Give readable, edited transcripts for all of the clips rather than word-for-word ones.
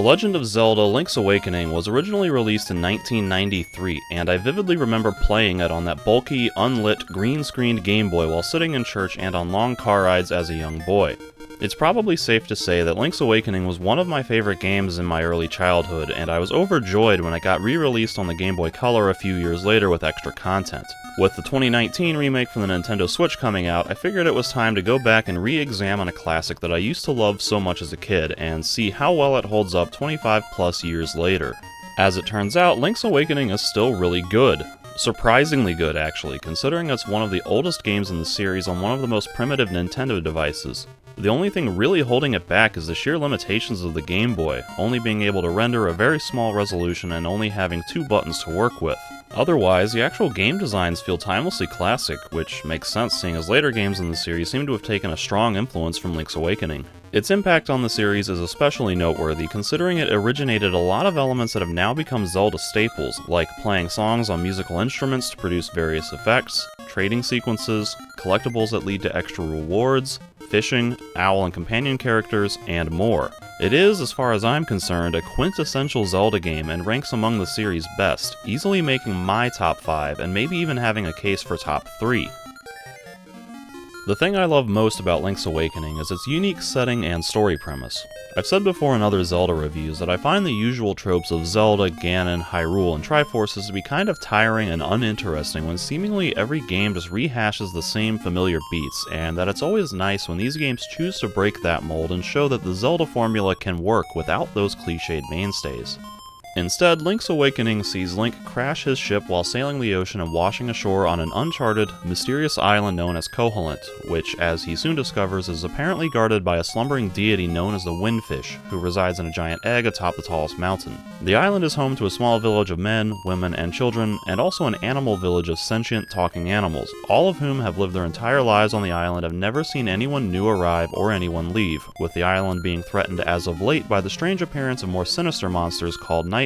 Legend of Zelda: Link's Awakening was originally released in 1993, and I vividly remember playing it on that bulky, unlit, green-screened Game Boy while sitting in church and on long car rides as a young boy. It's probably safe to say that Link's Awakening was one of my favorite games in my early childhood, and I was overjoyed when it got re-released on the Game Boy Color a few years later with extra content. With the 2019 remake from the Nintendo Switch coming out, I figured it was time to go back and re-examine a classic that I used to love so much as a kid, and see how well it holds up 25 plus years later. As it turns out, Link's Awakening is still really good. Surprisingly good, actually, considering it's one of the oldest games in the series on one of the most primitive Nintendo devices. The only thing really holding it back is the sheer limitations of the Game Boy, only being able to render a very small resolution and only having 2 buttons to work with. Otherwise, the actual game designs feel timelessly classic, which makes sense seeing as later games in the series seem to have taken a strong influence from Link's Awakening. Its impact on the series is especially noteworthy considering it originated a lot of elements that have now become Zelda staples, like playing songs on musical instruments to produce various effects, trading sequences, collectibles that lead to extra rewards, fishing, owl and companion characters, and more. It is, as far as I'm concerned, a quintessential Zelda game and ranks among the series' best, easily making my top 5 and maybe even having a case for top 3. The thing I love most about Link's Awakening is its unique setting and story premise. I've said before in other Zelda reviews that I find the usual tropes of Zelda, Ganon, Hyrule, and Triforces to be kind of tiring and uninteresting when seemingly every game just rehashes the same familiar beats, and that it's always nice when these games choose to break that mold and show that the Zelda formula can work without those cliched mainstays. Instead, Link's Awakening sees Link crash his ship while sailing the ocean and washing ashore on an uncharted, mysterious island known as Koholint, which, as he soon discovers, is apparently guarded by a slumbering deity known as the Windfish, who resides in a giant egg atop the tallest mountain. The island is home to a small village of men, women, and children, and also an animal village of sentient, talking animals, all of whom have lived their entire lives on the island and have never seen anyone new arrive or anyone leave, with the island being threatened as of late by the strange appearance of more sinister monsters called nightmares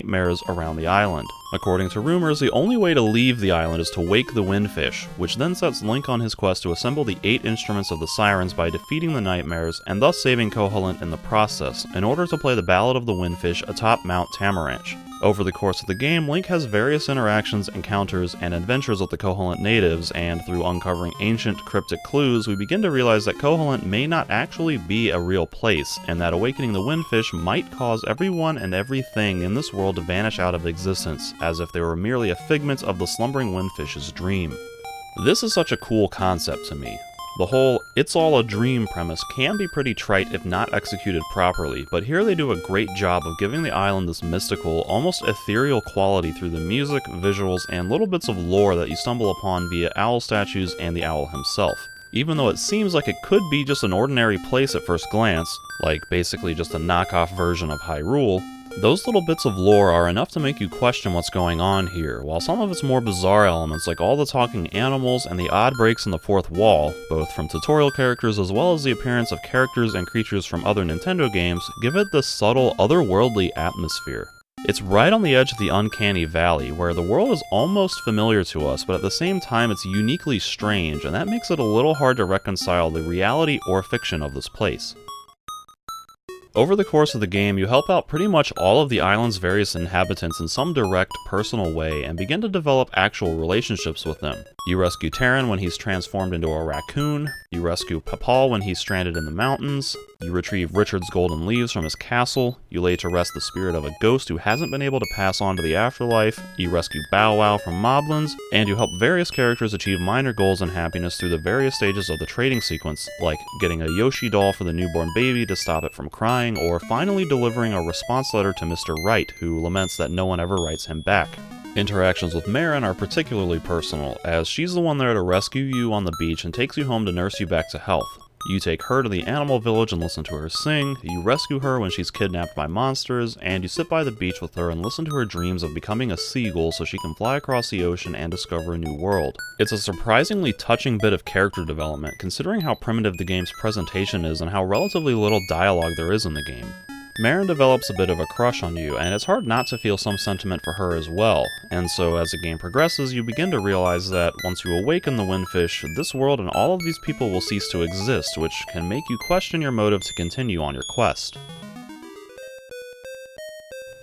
around the island. According to rumors, the only way to leave the island is to wake the Windfish, which then sets Link on his quest to assemble the 8 instruments of the Sirens by defeating the nightmares and thus saving Koholint in the process, in order to play the Ballad of the Windfish atop Mount Tamaranch. Over the course of the game, Link has various interactions, encounters, and adventures with the Koholint natives, and through uncovering ancient, cryptic clues, we begin to realize that Koholint may not actually be a real place, and that awakening the Windfish might cause everyone and everything in this world to vanish out of existence, as if they were merely a figment of the slumbering Windfish's dream. This is such a cool concept to me. The whole "it's all a dream" premise can be pretty trite if not executed properly, but here they do a great job of giving the island this mystical, almost ethereal quality through the music, visuals, and little bits of lore that you stumble upon via owl statues and the owl himself. Even though it seems like it could be just an ordinary place at first glance, like basically just a knockoff version of Hyrule, those little bits of lore are enough to make you question what's going on here, while some of its more bizarre elements like all the talking animals and the odd breaks in the fourth wall, both from tutorial characters as well as the appearance of characters and creatures from other Nintendo games, give it this subtle, otherworldly atmosphere. It's right on the edge of the uncanny valley, where the world is almost familiar to us, but at the same time it's uniquely strange, and that makes it a little hard to reconcile the reality or fiction of this place. Over the course of the game, you help out pretty much all of the island's various inhabitants in some direct, personal way, and begin to develop actual relationships with them. You rescue Terran when he's transformed into a raccoon, you rescue Papal when he's stranded in the mountains, you retrieve Richard's golden leaves from his castle, you lay to rest the spirit of a ghost who hasn't been able to pass on to the afterlife, you rescue Bow Wow from moblins, and you help various characters achieve minor goals and happiness through the various stages of the trading sequence, like getting a Yoshi doll for the newborn baby to stop it from crying, or finally delivering a response letter to Mr. Right, who laments that no one ever writes him back. Interactions with Marin are particularly personal, as she's the one there to rescue you on the beach and takes you home to nurse you back to health. You take her to the animal village and listen to her sing, you rescue her when she's kidnapped by monsters, and you sit by the beach with her and listen to her dreams of becoming a seagull so she can fly across the ocean and discover a new world. It's a surprisingly touching bit of character development, considering how primitive the game's presentation is and how relatively little dialogue there is in the game. Marin develops a bit of a crush on you, and it's hard not to feel some sentiment for her as well, and so as the game progresses, you begin to realize that once you awaken the Windfish, this world and all of these people will cease to exist, which can make you question your motive to continue on your quest.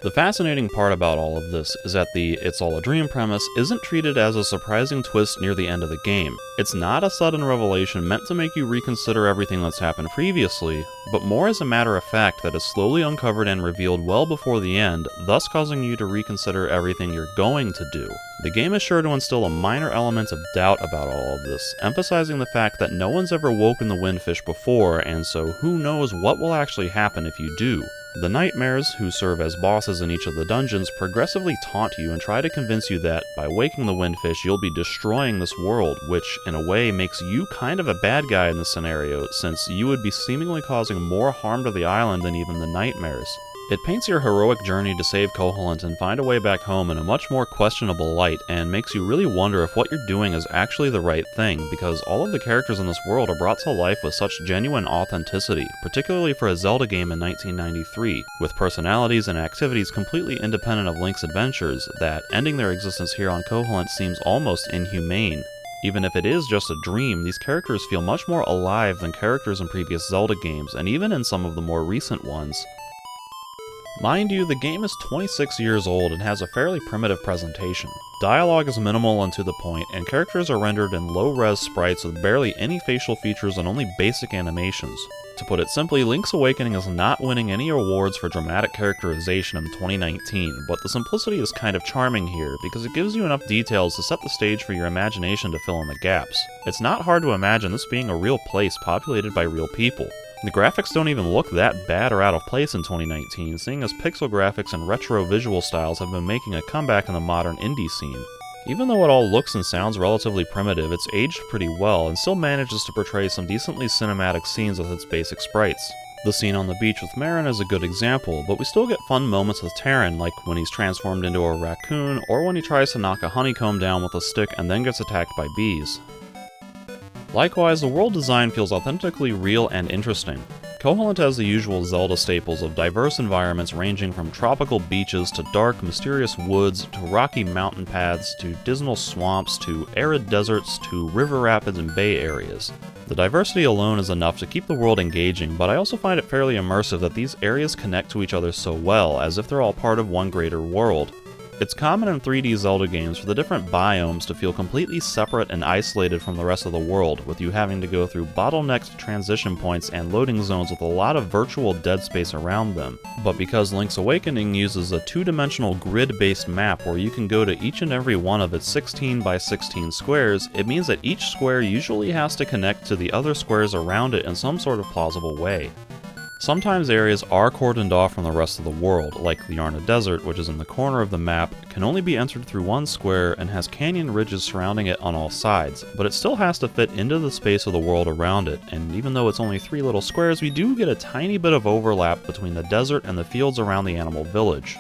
The fascinating part about all of this is that the "it's all a dream" premise isn't treated as a surprising twist near the end of the game. It's not a sudden revelation meant to make you reconsider everything that's happened previously, but more as a matter of fact that is slowly uncovered and revealed well before the end, thus causing you to reconsider everything you're going to do. The game is sure to instill a minor element of doubt about all of this, emphasizing the fact that no one's ever woken the windfish before, and so who knows what will actually happen if you do. The nightmares, who serve as bosses in each of the dungeons, progressively taunt you and try to convince you that, by waking the windfish, you'll be destroying this world, which, in a way, makes you kind of a bad guy in this scenario, since you would be seemingly causing more harm to the island than even the nightmares. It paints your heroic journey to save Koholint and find a way back home in a much more questionable light, and makes you really wonder if what you're doing is actually the right thing, because all of the characters in this world are brought to life with such genuine authenticity, particularly for a Zelda game in 1993, with personalities and activities completely independent of Link's adventures, that ending their existence here on Koholint seems almost inhumane. Even if it is just a dream, these characters feel much more alive than characters in previous Zelda games, and even in some of the more recent ones. Mind you, the game is 26 years old and has a fairly primitive presentation. Dialogue is minimal and to the point, and characters are rendered in low-res sprites with barely any facial features and only basic animations. To put it simply, Link's Awakening is not winning any awards for dramatic characterization in 2019, but the simplicity is kind of charming here, because it gives you enough details to set the stage for your imagination to fill in the gaps. It's not hard to imagine this being a real place populated by real people. The graphics don't even look that bad or out of place in 2019, seeing as pixel graphics and retro visual styles have been making a comeback in the modern indie scene. Even though it all looks and sounds relatively primitive, it's aged pretty well and still manages to portray some decently cinematic scenes with its basic sprites. The scene on the beach with Marin is a good example, but we still get fun moments with Terran, like when he's transformed into a raccoon, or when he tries to knock a honeycomb down with a stick and then gets attacked by bees. Likewise, the world design feels authentically real and interesting. Koholint has the usual Zelda staples of diverse environments ranging from tropical beaches to dark, mysterious woods, to rocky mountain paths, to dismal swamps, to arid deserts, to river rapids and bay areas. The diversity alone is enough to keep the world engaging, but I also find it fairly immersive that these areas connect to each other so well, as if they're all part of one greater world. It's common in 3D Zelda games for the different biomes to feel completely separate and isolated from the rest of the world, with you having to go through bottlenecked transition points and loading zones with a lot of virtual dead space around them. But because Link's Awakening uses a two-dimensional grid-based map where you can go to each and every one of its 16 by 16 squares, it means that each square usually has to connect to the other squares around it in some sort of plausible way. Sometimes areas are cordoned off from the rest of the world, like the Yarna Desert, which is in the corner of the map, can only be entered through one square and has canyon ridges surrounding it on all sides, but it still has to fit into the space of the world around it, and even though it's only 3 little squares, we do get a tiny bit of overlap between the desert and the fields around the animal village.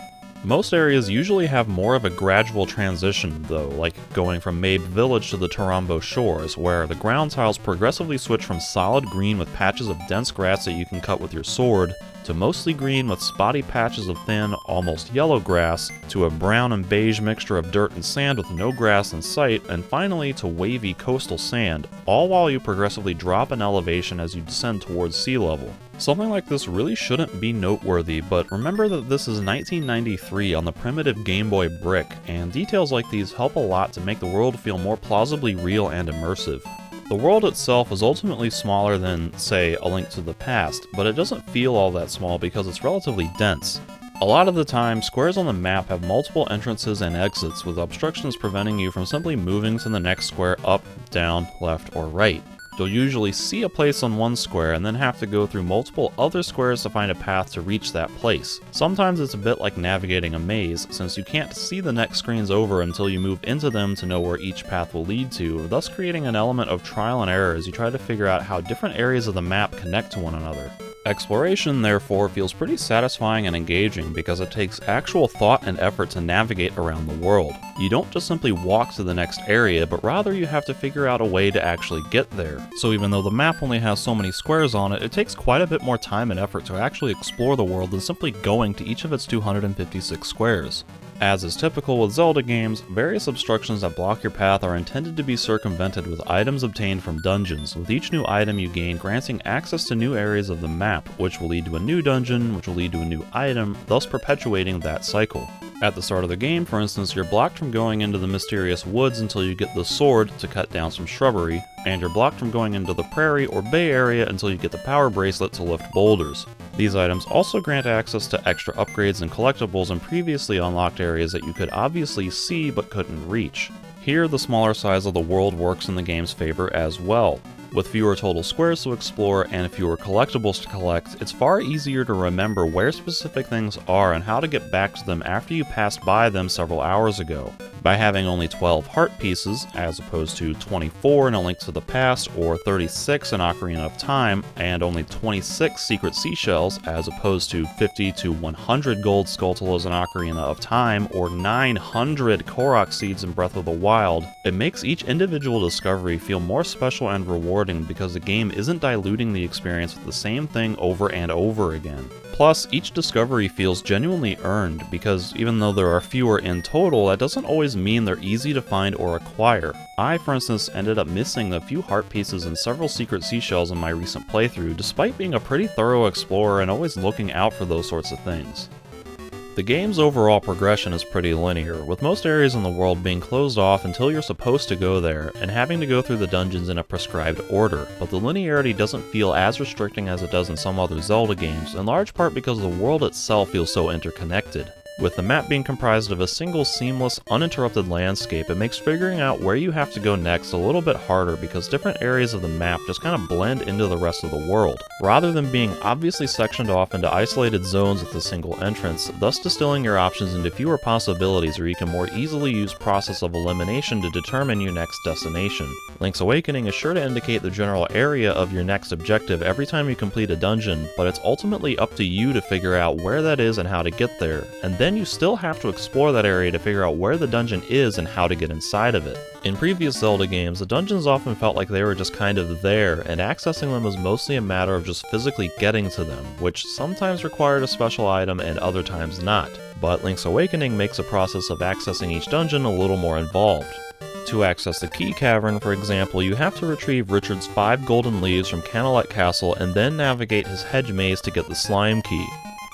Most areas usually have more of a gradual transition, though, like going from Mabe Village to the Tarambo Shores, where the ground tiles progressively switch from solid green with patches of dense grass that you can cut with your sword, to mostly green with spotty patches of thin, almost yellow grass, to a brown and beige mixture of dirt and sand with no grass in sight, and finally to wavy coastal sand, all while you progressively drop in elevation as you descend towards sea level. Something like this really shouldn't be noteworthy, but remember that this is 1993 on the primitive Game Boy brick, and details like these help a lot to make the world feel more plausibly real and immersive. The world itself is ultimately smaller than, say, A Link to the Past, but it doesn't feel all that small because it's relatively dense. A lot of the time, squares on the map have multiple entrances and exits, with obstructions preventing you from simply moving to the next square up, down, left, or right. You'll usually see a place on one square and then have to go through multiple other squares to find a path to reach that place. Sometimes it's a bit like navigating a maze, since you can't see the next screens over until you move into them to know where each path will lead to, thus creating an element of trial and error as you try to figure out how different areas of the map connect to one another. Exploration, therefore, feels pretty satisfying and engaging because it takes actual thought and effort to navigate around the world. You don't just simply walk to the next area, but rather you have to figure out a way to actually get there. So even though the map only has so many squares on it, it takes quite a bit more time and effort to actually explore the world than simply going to each of its 256 squares. As is typical with Zelda games, various obstructions that block your path are intended to be circumvented with items obtained from dungeons, with each new item you gain granting access to new areas of the map, which will lead to a new dungeon, which will lead to a new item, thus perpetuating that cycle. At the start of the game, for instance, you're blocked from going into the mysterious woods until you get the sword to cut down some shrubbery, and you're blocked from going into the prairie or bay area until you get the power bracelet to lift boulders. These items also grant access to extra upgrades and collectibles in previously unlocked areas that you could obviously see but couldn't reach. Here, the smaller size of the world works in the game's favor as well. With fewer total squares to explore and fewer collectibles to collect, it's far easier to remember where specific things are and how to get back to them after you passed by them several hours ago. By having only 12 heart pieces, as opposed to 24 in A Link to the Past or 36 in Ocarina of Time, and only 26 secret seashells, as opposed to 50 to 100 gold Skulltulas in Ocarina of Time or 900 Korok seeds in Breath of the Wild, it makes each individual discovery feel more special and rewarding because the game isn't diluting the experience with the same thing over and over again. Plus, each discovery feels genuinely earned, because even though there are fewer in total, that doesn't always mean they're easy to find or acquire. I, for instance, ended up missing a few heart pieces and several secret seashells in my recent playthrough, despite being a pretty thorough explorer and always looking out for those sorts of things. The game's overall progression is pretty linear, with most areas in the world being closed off until you're supposed to go there, and having to go through the dungeons in a prescribed order, but the linearity doesn't feel as restricting as it does in some other Zelda games, in large part because the world itself feels so interconnected. With the map being comprised of a single seamless, uninterrupted landscape, it makes figuring out where you have to go next a little bit harder because different areas of the map just kind of blend into the rest of the world, rather than being obviously sectioned off into isolated zones with a single entrance, thus distilling your options into fewer possibilities where you can more easily use process of elimination to determine your next destination. Link's Awakening is sure to indicate the general area of your next objective every time you complete a dungeon, but it's ultimately up to you to figure out where that is and how to get there, and then you still have to explore that area to figure out where the dungeon is and how to get inside of it. In previous Zelda games, the dungeons often felt like they were just kind of there, and accessing them was mostly a matter of just physically getting to them, which sometimes required a special item and other times not. But Link's Awakening makes the process of accessing each dungeon a little more involved. To access the Key Cavern, for example, you have to retrieve Richard's 5 golden leaves from Canelet Castle and then navigate his hedge maze to get the Slime Key.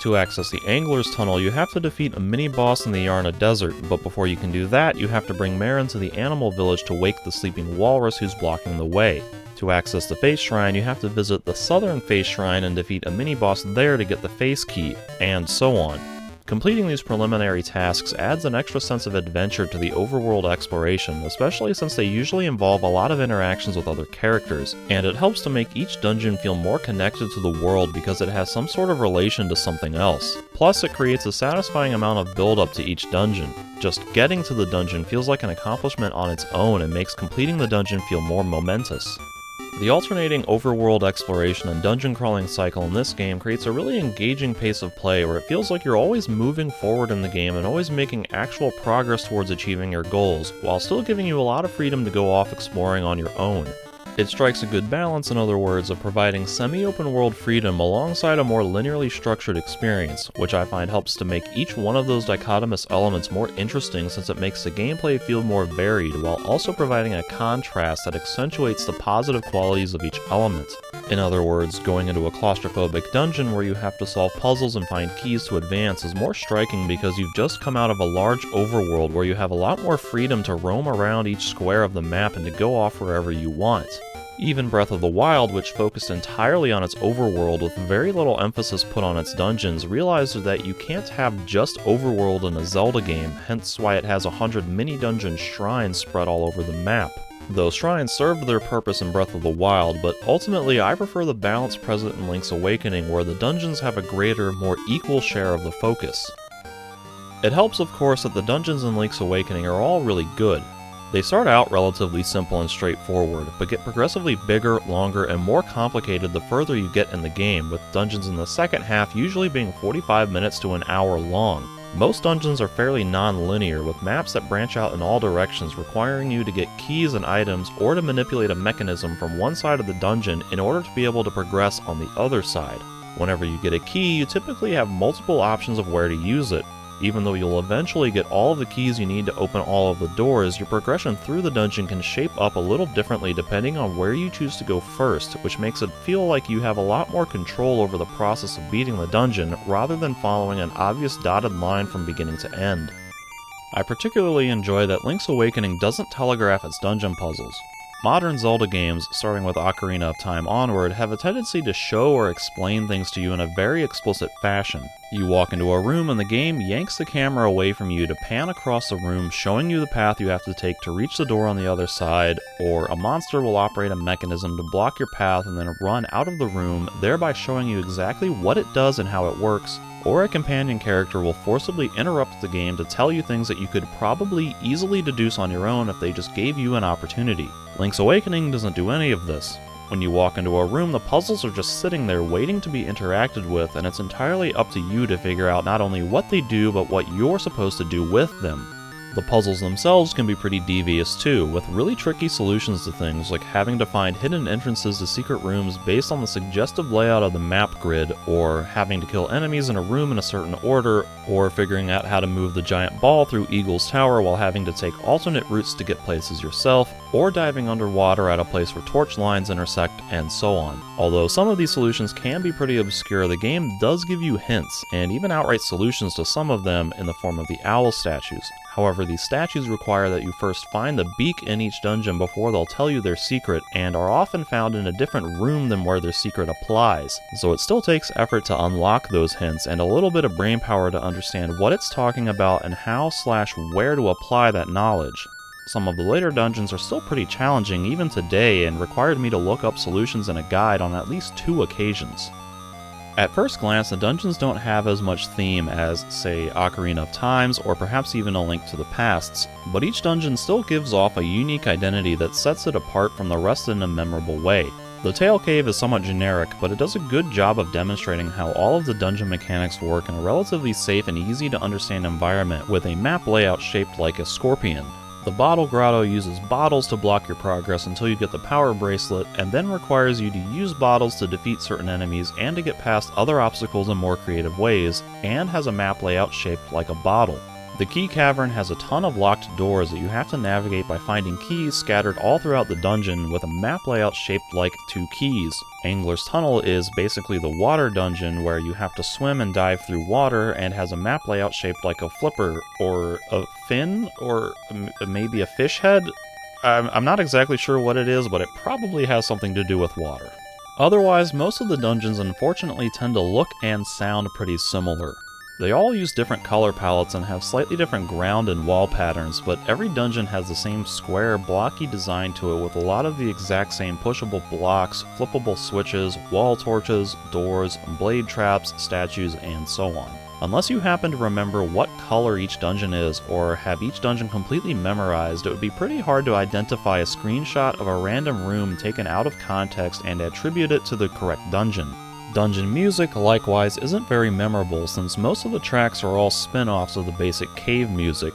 To access the Angler's Tunnel, you have to defeat a mini-boss in the Yarna Desert, but before you can do that, you have to bring Marin to the Animal Village to wake the sleeping walrus who's blocking the way. To access the Face Shrine, you have to visit the Southern Face Shrine and defeat a mini-boss there to get the Face Key, and so on. Completing these preliminary tasks adds an extra sense of adventure to the overworld exploration, especially since they usually involve a lot of interactions with other characters, and it helps to make each dungeon feel more connected to the world because it has some sort of relation to something else. Plus, it creates a satisfying amount of build-up to each dungeon. Just getting to the dungeon feels like an accomplishment on its own and makes completing the dungeon feel more momentous. The alternating overworld exploration and dungeon crawling cycle in this game creates a really engaging pace of play where it feels like you're always moving forward in the game and always making actual progress towards achieving your goals, while still giving you a lot of freedom to go off exploring on your own. It strikes a good balance, in other words, of providing semi-open world freedom alongside a more linearly structured experience, which I find helps to make each one of those dichotomous elements more interesting since it makes the gameplay feel more varied while also providing a contrast that accentuates the positive qualities of each element. In other words, going into a claustrophobic dungeon where you have to solve puzzles and find keys to advance is more striking because you've just come out of a large overworld where you have a lot more freedom to roam around each square of the map and to go off wherever you want. Even Breath of the Wild, which focused entirely on its overworld with very little emphasis put on its dungeons, realized that you can't have just overworld in a Zelda game, hence why it has 100 mini-dungeon shrines spread all over the map. Those shrines served their purpose in Breath of the Wild, but ultimately I prefer the balance present in Link's Awakening where the dungeons have a greater, more equal share of the focus. It helps, of course, that the dungeons in Link's Awakening are all really good. They start out relatively simple and straightforward, but get progressively bigger, longer, and more complicated the further you get in the game, with dungeons in the second half usually being 45 minutes to an hour long. Most dungeons are fairly non-linear, with maps that branch out in all directions, requiring you to get keys and items or to manipulate a mechanism from one side of the dungeon in order to be able to progress on the other side. Whenever you get a key, you typically have multiple options of where to use it. Even though you'll eventually get all of the keys you need to open all of the doors, your progression through the dungeon can shape up a little differently depending on where you choose to go first, which makes it feel like you have a lot more control over the process of beating the dungeon, rather than following an obvious dotted line from beginning to end. I particularly enjoy that Link's Awakening doesn't telegraph its dungeon puzzles. Modern Zelda games, starting with Ocarina of Time onward, have a tendency to show or explain things to you in a very explicit fashion. You walk into a room and the game yanks the camera away from you to pan across the room, showing you the path you have to take to reach the door on the other side, or a monster will operate a mechanism to block your path and then run out of the room, thereby showing you exactly what it does and how it works, or a companion character will forcibly interrupt the game to tell you things that you could probably easily deduce on your own if they just gave you an opportunity. Link's Awakening doesn't do any of this. When you walk into a room, the puzzles are just sitting there waiting to be interacted with, and it's entirely up to you to figure out not only what they do, but what you're supposed to do with them. The puzzles themselves can be pretty devious too, with really tricky solutions to things like having to find hidden entrances to secret rooms based on the suggestive layout of the map grid, or having to kill enemies in a room in a certain order, or figuring out how to move the giant ball through Eagle's Tower while having to take alternate routes to get places yourself, or diving underwater at a place where torch lines intersect, and so on. Although some of these solutions can be pretty obscure, the game does give you hints, and even outright solutions to some of them in the form of the owl statues. However, these statues require that you first find the beak in each dungeon before they'll tell you their secret, and are often found in a different room than where their secret applies. So it still takes effort to unlock those hints, and a little bit of brainpower to understand what it's talking about and how/where to apply that knowledge. Some of the later dungeons are still pretty challenging even today, and required me to look up solutions in a guide on at least 2 occasions. At first glance, the dungeons don't have as much theme as, say, Ocarina of Time's, or perhaps even A Link to the Past's, but each dungeon still gives off a unique identity that sets it apart from the rest in a memorable way. The Tail Cave is somewhat generic, but it does a good job of demonstrating how all of the dungeon mechanics work in a relatively safe and easy to understand environment with a map layout shaped like a scorpion. The Bottle Grotto uses bottles to block your progress until you get the Power Bracelet, and then requires you to use bottles to defeat certain enemies and to get past other obstacles in more creative ways, and has a map layout shaped like a bottle. The Key Cavern has a ton of locked doors that you have to navigate by finding keys scattered all throughout the dungeon with a map layout shaped like 2 keys. Angler's Tunnel is basically the water dungeon where you have to swim and dive through water, and has a map layout shaped like a flipper, or a fin, or maybe a fish head? I'm not exactly sure what it is, but it probably has something to do with water. Otherwise, most of the dungeons unfortunately tend to look and sound pretty similar. They all use different color palettes and have slightly different ground and wall patterns, but every dungeon has the same square, blocky design to it with a lot of the exact same pushable blocks, flippable switches, wall torches, doors, blade traps, statues, and so on. Unless you happen to remember what color each dungeon is, or have each dungeon completely memorized, it would be pretty hard to identify a screenshot of a random room taken out of context and attribute it to the correct dungeon. Dungeon music, likewise, isn't very memorable since most of the tracks are all spin-offs of the basic cave music.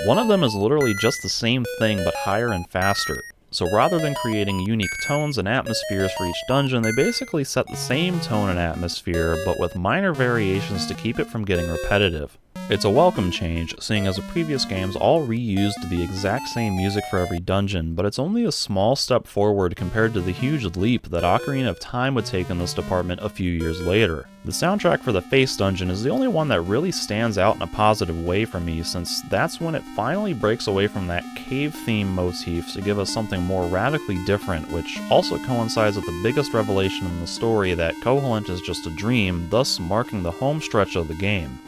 One of them is literally just the same thing but higher and faster. So rather than creating unique tones and atmospheres for each dungeon, they basically set the same tone and atmosphere, but with minor variations to keep it from getting repetitive. It's a welcome change, seeing as the previous games all reused the exact same music for every dungeon, but it's only a small step forward compared to the huge leap that Ocarina of Time would take in this department a few years later. The soundtrack for the Face dungeon is the only one that really stands out in a positive way for me, since that's when it finally breaks away from that cave theme motif to give us something more radically different, which also coincides with the biggest revelation in the story that Koholint is just a dream, thus marking the home stretch of the game.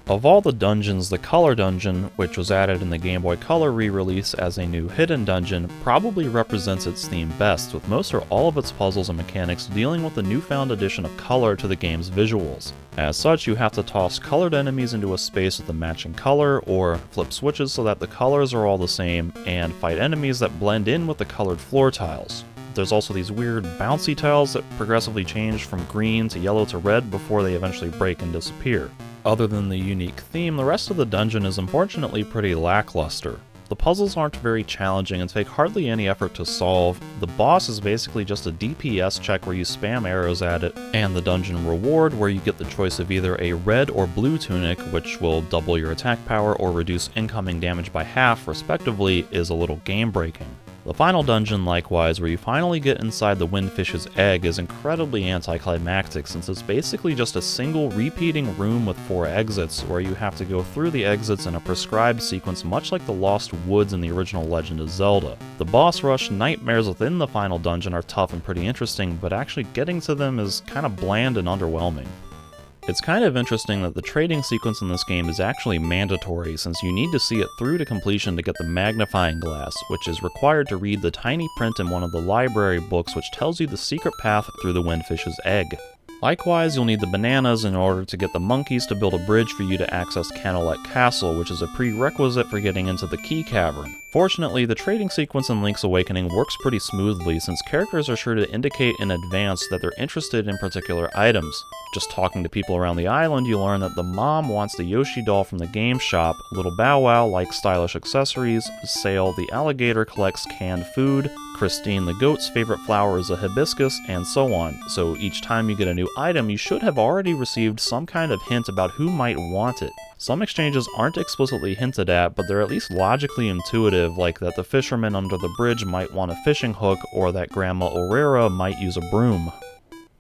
Of all the dungeons, the Color Dungeon, which was added in the Game Boy Color re-release as a new hidden dungeon, probably represents its theme best, with most or all of its puzzles and mechanics dealing with the newfound addition of color to the game's visuals. As such, you have to toss colored enemies into a space with a matching color, or flip switches so that the colors are all the same, and fight enemies that blend in with the colored floor tiles. There's also these weird bouncy tiles that progressively change from green to yellow to red before they eventually break and disappear. Other than the unique theme, the rest of the dungeon is unfortunately pretty lackluster. The puzzles aren't very challenging and take hardly any effort to solve. The boss is basically just a DPS check where you spam arrows at it, and the dungeon reward, where you get the choice of either a red or blue tunic, which will double your attack power or reduce incoming damage by half respectively, is a little game-breaking. The final dungeon, likewise, where you finally get inside the windfish's egg, is incredibly anticlimactic since it's basically just a single repeating room with 4 exits, where you have to go through the exits in a prescribed sequence much like the Lost Woods in the original Legend of Zelda. The boss rush nightmares within the final dungeon are tough and pretty interesting, but actually getting to them is kind of bland and underwhelming. It's kind of interesting that the trading sequence in this game is actually mandatory, since you need to see it through to completion to get the magnifying glass, which is required to read the tiny print in one of the library books which tells you the secret path through the windfish's egg. Likewise, you'll need the bananas in order to get the monkeys to build a bridge for you to access Candlelit Castle, which is a prerequisite for getting into the Key Cavern. Fortunately, the trading sequence in Link's Awakening works pretty smoothly, since characters are sure to indicate in advance that they're interested in particular items. Just talking to people around the island, you learn that the mom wants the Yoshi doll from the game shop, Little Bow Wow likes stylish accessories, Sail the alligator collects canned food, Christine the goat's favorite flower is a hibiscus, and so on. So each time you get a new item, you should have already received some kind of hint about who might want it. Some exchanges aren't explicitly hinted at, but they're at least logically intuitive, like that the fisherman under the bridge might want a fishing hook, or that Grandma Aurora might use a broom.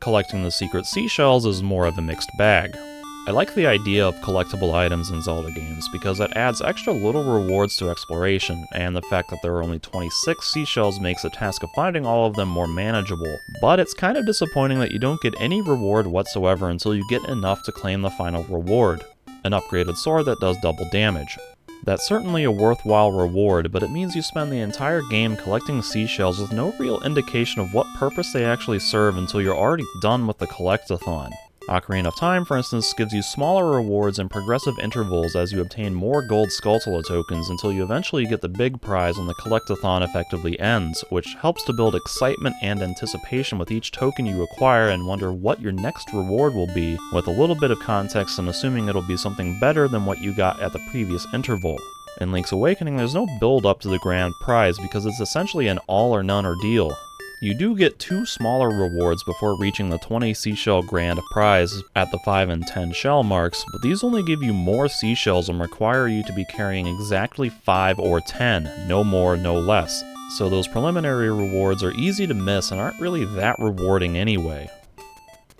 Collecting the secret seashells is more of a mixed bag. I like the idea of collectible items in Zelda games because it adds extra little rewards to exploration, and the fact that there are only 26 seashells makes the task of finding all of them more manageable. But it's kind of disappointing that you don't get any reward whatsoever until you get enough to claim the final reward, an upgraded sword that does double damage. That's certainly a worthwhile reward, but it means you spend the entire game collecting seashells with no real indication of what purpose they actually serve until you're already done with the collectathon. Ocarina of Time, for instance, gives you smaller rewards in progressive intervals as you obtain more gold Skulltula tokens until you eventually get the big prize when the collectathon effectively ends, which helps to build excitement and anticipation with each token you acquire and wonder what your next reward will be, with a little bit of context and assuming it'll be something better than what you got at the previous interval. In Link's Awakening, there's no build up to the grand prize because it's essentially an all or none ordeal. You do get 2 smaller rewards before reaching the 20 seashell grand prize at the 5 and 10 shell marks, but these only give you more seashells and require you to be carrying exactly 5 or 10, no more, no less. So those preliminary rewards are easy to miss and aren't really that rewarding anyway.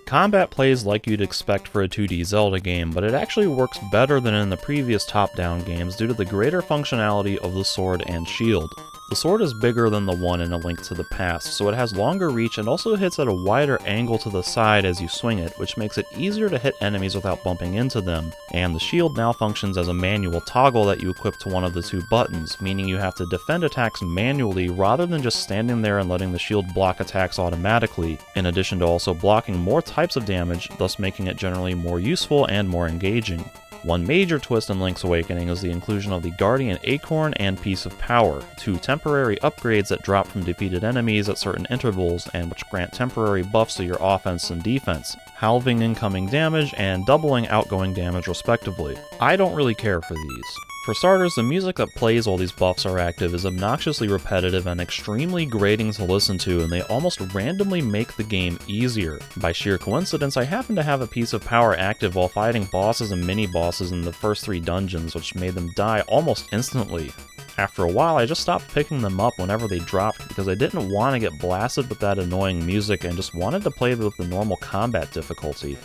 Combat plays like you'd expect for a 2D Zelda game, but it actually works better than in the previous top-down games due to the greater functionality of the sword and shield. The sword is bigger than the one in A Link to the Past, so it has longer reach and also hits at a wider angle to the side as you swing it, which makes it easier to hit enemies without bumping into them. And the shield now functions as a manual toggle that you equip to one of the 2 buttons, meaning you have to defend attacks manually rather than just standing there and letting the shield block attacks automatically, in addition to also blocking more types of damage, thus making it generally more useful and more engaging. One major twist in Link's Awakening is the inclusion of the Guardian Acorn and Piece of Power, 2 temporary upgrades that drop from defeated enemies at certain intervals and which grant temporary buffs to your offense and defense, halving incoming damage and doubling outgoing damage respectively. I don't really care for these. For starters, the music that plays while these buffs are active is obnoxiously repetitive and extremely grating to listen to, and they almost randomly make the game easier. By sheer coincidence, I happen to have a Piece of Power active while fighting bosses and mini-bosses in the first 3 dungeons, which made them die almost instantly. After a while, I just stopped picking them up whenever they dropped because I didn't want to get blasted with that annoying music and just wanted to play with the normal combat difficulty.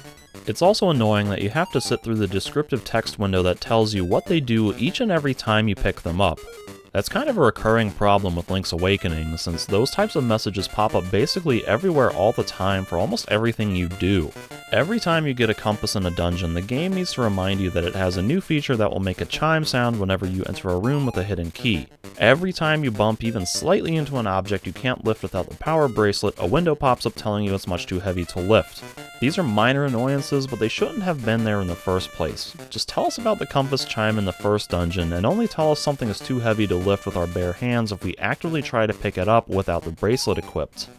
It's also annoying that you have to sit through the descriptive text window that tells you what they do each and every time you pick them up. That's kind of a recurring problem with Link's Awakening, since those types of messages pop up basically everywhere all the time for almost everything you do. Every time you get a compass in a dungeon, the game needs to remind you that it has a new feature that will make a chime sound whenever you enter a room with a hidden key. Every time you bump even slightly into an object you can't lift without the power bracelet, a window pops up telling you it's much too heavy to lift. These are minor annoyances, but they shouldn't have been there in the first place. Just tell us about the compass chime in the first dungeon, and only tell us something is too heavy to lift with our bare hands if we actively try to pick it up without the bracelet equipped.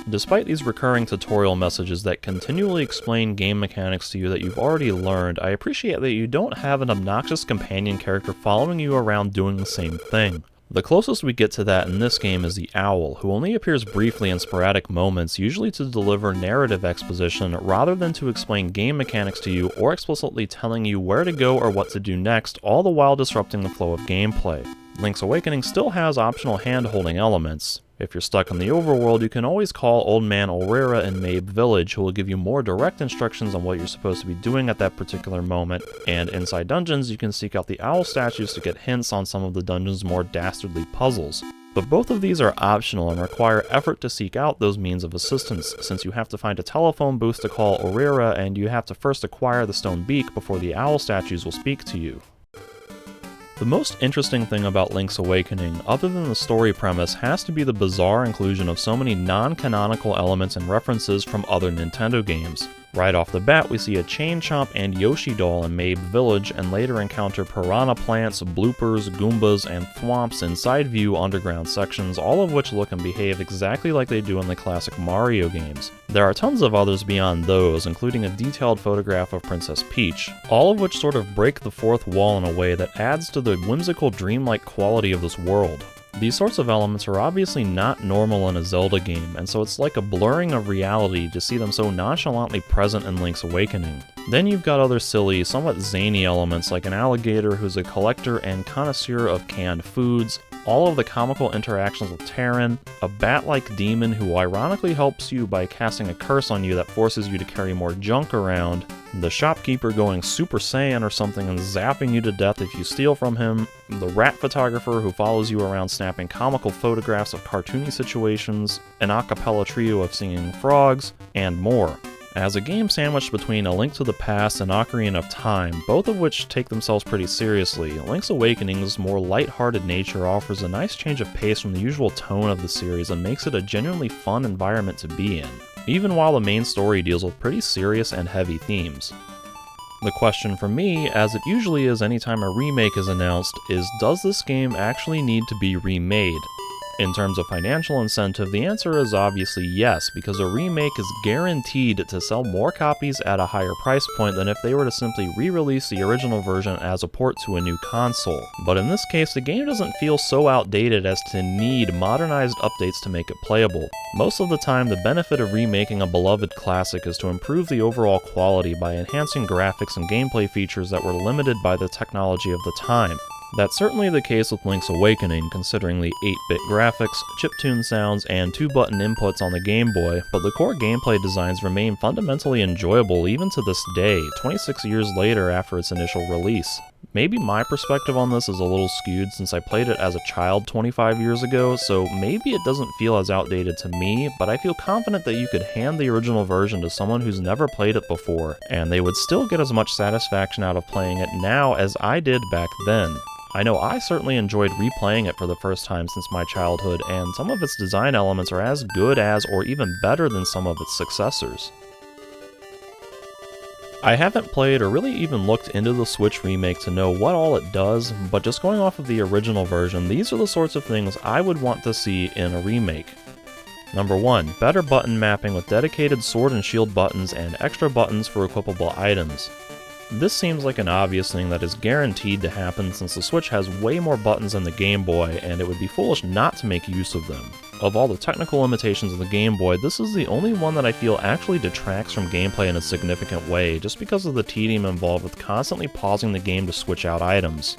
Despite these recurring tutorial messages that continually explain game mechanics to you that you've already learned, I appreciate that you don't have an obnoxious companion character following you around doing the same thing. The closest we get to that in this game is the Owl, who only appears briefly in sporadic moments, usually to deliver narrative exposition rather than to explain game mechanics to you or explicitly telling you where to go or what to do next, all the while disrupting the flow of gameplay. Link's Awakening still has optional hand-holding elements. If you're stuck in the overworld, you can always call Old Man Aurora in Mabe Village, who will give you more direct instructions on what you're supposed to be doing at that particular moment, and inside dungeons, you can seek out the owl statues to get hints on some of the dungeon's more dastardly puzzles. But both of these are optional and require effort to seek out those means of assistance, since you have to find a telephone booth to call Aurora, and you have to first acquire the stone beak before the owl statues will speak to you. The most interesting thing about Link's Awakening, other than the story premise, has to be the bizarre inclusion of so many non-canonical elements and references from other Nintendo games. Right off the bat, we see a Chain Chomp and Yoshi doll in Mabe Village, and later encounter piranha plants, bloopers, Goombas, and thwomps in side view underground sections, all of which look and behave exactly like they do in the classic Mario games. There are tons of others beyond those, including a detailed photograph of Princess Peach, all of which sort of break the fourth wall in a way that adds to the whimsical dreamlike quality of this world. These sorts of elements are obviously not normal in a Zelda game, and so it's like a blurring of reality to see them so nonchalantly present in Link's Awakening. Then you've got other silly, somewhat zany elements like an alligator who's a collector and connoisseur of canned foods, all of the comical interactions with Terran, a bat-like demon who ironically helps you by casting a curse on you that forces you to carry more junk around, the shopkeeper going Super Saiyan or something and zapping you to death if you steal from him, the rat photographer who follows you around snapping comical photographs of cartoony situations, an a cappella trio of singing frogs, and more. As a game sandwiched between A Link to the Past and Ocarina of Time, both of which take themselves pretty seriously, Link's Awakening's more light-hearted nature offers a nice change of pace from the usual tone of the series and makes it a genuinely fun environment to be in, even while the main story deals with pretty serious and heavy themes. The question for me, as it usually is anytime a remake is announced, is does this game actually need to be remade? In terms of financial incentive, the answer is obviously yes, because a remake is guaranteed to sell more copies at a higher price point than if they were to simply re-release the original version as a port to a new console. But in this case, the game doesn't feel so outdated as to need modernized updates to make it playable. Most of the time, the benefit of remaking a beloved classic is to improve the overall quality by enhancing graphics and gameplay features that were limited by the technology of the time. That's certainly the case with Link's Awakening, considering the 8-bit graphics, chiptune sounds, and 2-button inputs on the Game Boy, but the core gameplay designs remain fundamentally enjoyable even to this day, 26 years later after its initial release. Maybe my perspective on this is a little skewed since I played it as a child 25 years ago, so maybe it doesn't feel as outdated to me, but I feel confident that you could hand the original version to someone who's never played it before, and they would still get as much satisfaction out of playing it now as I did back then. I know I certainly enjoyed replaying it for the first time since my childhood, and some of its design elements are as good as or even better than some of its successors. I haven't played or really even looked into the Switch remake to know what all it does, but just going off of the original version, these are the sorts of things I would want to see in a remake. Number 1. Better button mapping with dedicated sword and shield buttons and extra buttons for equipable items. This seems like an obvious thing that is guaranteed to happen since the Switch has way more buttons than the Game Boy, and it would be foolish not to make use of them. Of all the technical limitations of the Game Boy, this is the only one that I feel actually detracts from gameplay in a significant way, just because of the tedium involved with constantly pausing the game to switch out items.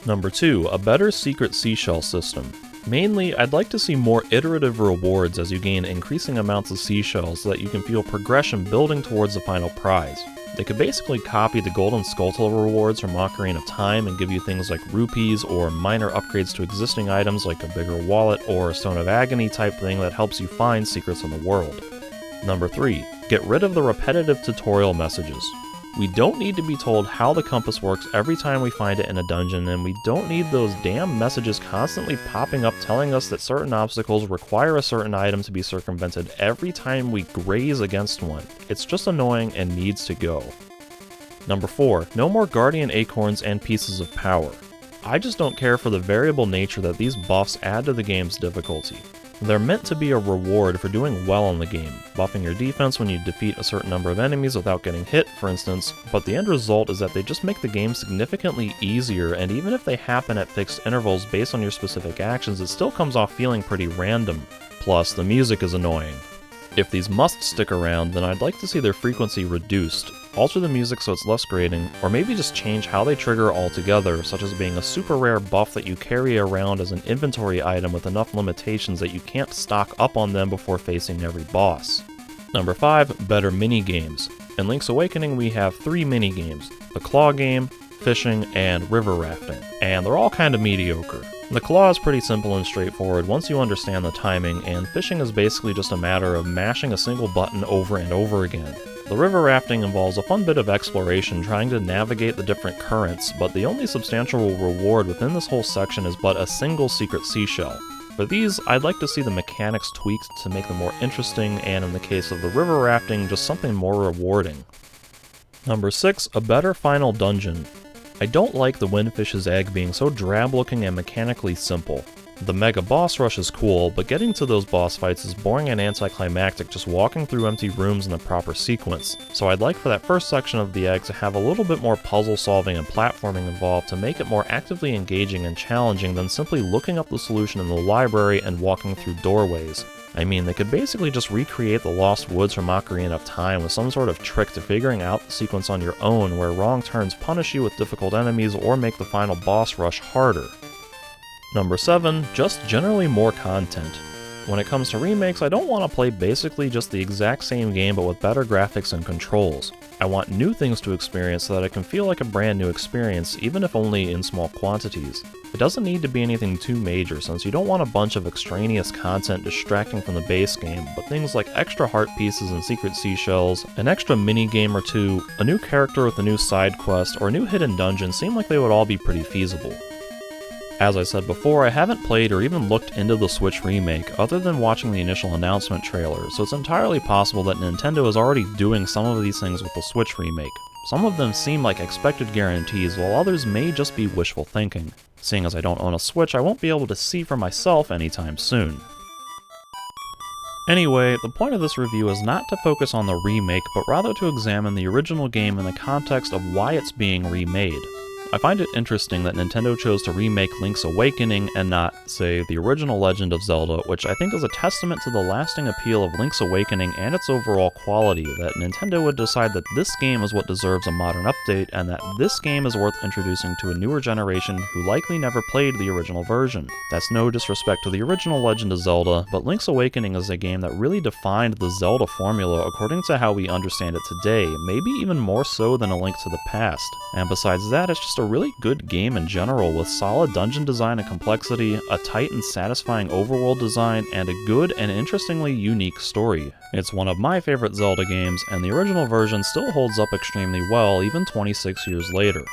Number 2. A better secret seashell system. Mainly, I'd like to see more iterative rewards as you gain increasing amounts of seashells so that you can feel progression building towards the final prize. They could basically copy the Golden Skulltula rewards from Ocarina of Time and give you things like rupees or minor upgrades to existing items like a bigger wallet or a Stone of Agony type thing that helps you find secrets in the world. Number 3. Get rid of the repetitive tutorial messages. We don't need to be told how the compass works every time we find it in a dungeon, and we don't need those damn messages constantly popping up telling us that certain obstacles require a certain item to be circumvented every time we graze against one. It's just annoying and needs to go. Number 4. No more Guardian Acorns and Pieces of Power. I just don't care for the variable nature that these buffs add to the game's difficulty. They're meant to be a reward for doing well in the game, buffing your defense when you defeat a certain number of enemies without getting hit, for instance, but the end result is that they just make the game significantly easier, and even if they happen at fixed intervals based on your specific actions, it still comes off feeling pretty random. Plus, the music is annoying. If these must stick around, then I'd like to see their frequency reduced, alter the music so it's less grating, or maybe just change how they trigger altogether, such as being a super rare buff that you carry around as an inventory item with enough limitations that you can't stock up on them before facing every boss. Number 5. Better mini-games. In Link's Awakening we have 3 mini-games: the claw game, fishing, and river rafting, and they're all kinda mediocre. The claw is pretty simple and straightforward once you understand the timing, and fishing is basically just a matter of mashing a single button over and over again. The river rafting involves a fun bit of exploration trying to navigate the different currents, but the only substantial reward within this whole section is but a single secret seashell. For these, I'd like to see the mechanics tweaked to make them more interesting, and in the case of the river rafting, just something more rewarding. Number 6. A better final dungeon. I don't like the Windfish's Egg being so drab looking and mechanically simple. The mega boss rush is cool, but getting to those boss fights is boring and anticlimactic just walking through empty rooms in a proper sequence, so I'd like for that first section of the egg to have a little bit more puzzle solving and platforming involved to make it more actively engaging and challenging than simply looking up the solution in the library and walking through doorways. I mean, they could basically just recreate the Lost Woods from Ocarina of Time with some sort of trick to figuring out the sequence on your own where wrong turns punish you with difficult enemies or make the final boss rush harder. Number 7. Just generally more content. When it comes to remakes, I don't want to play basically just the exact same game but with better graphics and controls. I want new things to experience so that it can feel like a brand new experience, even if only in small quantities. It doesn't need to be anything too major, since you don't want a bunch of extraneous content distracting from the base game, but things like extra heart pieces and secret seashells, an extra mini-game or two, a new character with a new side quest, or a new hidden dungeon seem like they would all be pretty feasible. As I said before, I haven't played or even looked into the Switch remake other than watching the initial announcement trailer, so it's entirely possible that Nintendo is already doing some of these things with the Switch remake. Some of them seem like expected guarantees, while others may just be wishful thinking. Seeing as I don't own a Switch, I won't be able to see for myself anytime soon. Anyway, the point of this review is not to focus on the remake, but rather to examine the original game in the context of why it's being remade. I find it interesting that Nintendo chose to remake Link's Awakening and not, say, the original Legend of Zelda, which I think is a testament to the lasting appeal of Link's Awakening and its overall quality, that Nintendo would decide that this game is what deserves a modern update, and that this game is worth introducing to a newer generation who likely never played the original version. That's no disrespect to the original Legend of Zelda, but Link's Awakening is a game that really defined the Zelda formula according to how we understand it today, maybe even more so than A Link to the Past. And besides that, it's just a really good game in general, with solid dungeon design and complexity, a tight and satisfying overworld design, and a good and interestingly unique story. It's one of my favorite Zelda games, and the original version still holds up extremely well even 26 years later.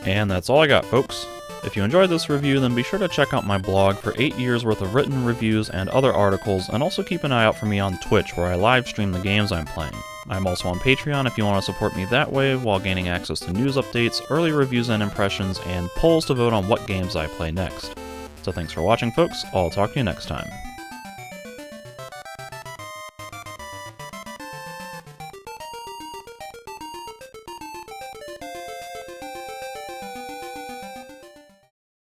And that's all I got, folks. If you enjoyed this review, then be sure to check out my blog for 8 years worth of written reviews and other articles, and also keep an eye out for me on Twitch, where I live stream the games I'm playing. I'm also on Patreon if you want to support me that way, while gaining access to news updates, early reviews and impressions, and polls to vote on what games I play next. So thanks for watching, folks. I'll talk to you next time.